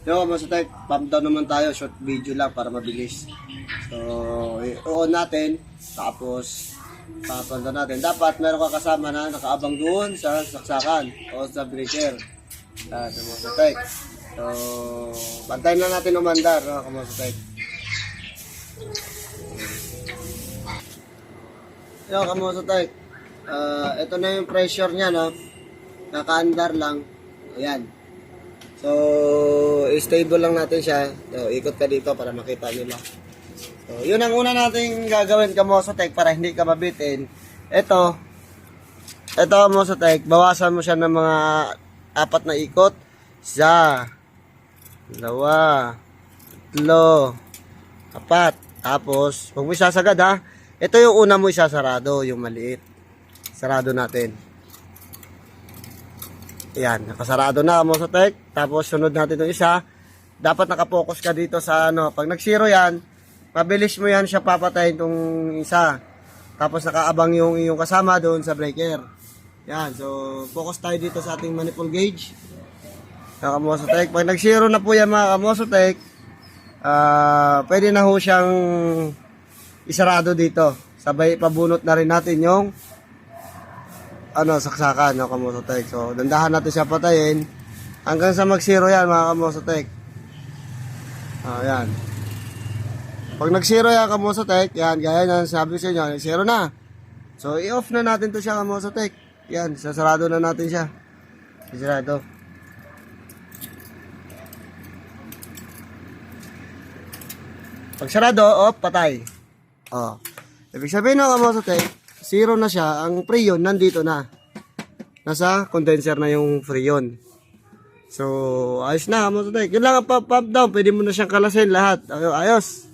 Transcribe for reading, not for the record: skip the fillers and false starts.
Yo, kamusta tayo? Pump down naman tayo, short video lang para mabilis. So, i-on natin, tapos papunta natin. Dapat meron ka kasama na nakaabang doon sa saksakan o sa breaker. Kamusta tayo? So, bantayin na natin umandar, no? Kamusta tayo? Yo, kamusta tayo? Ito na yung pressure niya, no? Naka-andar lang. Ayan. So, stable lang natin siya. So, ikot ka dito para makita nila. So, yun ang una nating gagawin, Kamosotek, para hindi ka mabitin. Ito Kamosotek, bawasan mo siya ng mga 4 na ikot. 1, 2, 3, 4. Tapos, huwag mo isasagad ha. Ito yung una mo isasarado, yung maliit. Sarado natin. Yan, nakasarado na Kamosotek. Tapos sunod natin itong isa. Dapat nakapokus ka dito sa ano. Pag nag-zero yan, mabilis mo yan siya papatayin itong isa. Tapos nakaabang yung iyong kasama doon sa breaker. Yan, so focus tayo dito sa ating manifold gauge. Kamosotek. Pag nag-zero na po yan mga Kamosotek, pwede na ho siyang isarado dito. Sabay pabunot na rin natin yung saksakan, no, Kamosotek. So, dandahan natin siya patayin hanggang sa mag-zero yan, mga Kamosotek. Yan. Pag nag-zero yan, Kamosotek, yan, gaya na sabi ko sa inyo, nag-zero na. So, i-off na natin to siya, Kamosotek. Yan, sasarado na natin siya. Sasarado. Pag sarado, off, patay. Ibig sabihin ng Kamosotek, zero na siya, ang freon nandito na. Nasa condenser na yung freon. So, ayos na, Kamosotek. Yun lang ang pump down, pwede mo na siyang kalasin lahat. Ayos.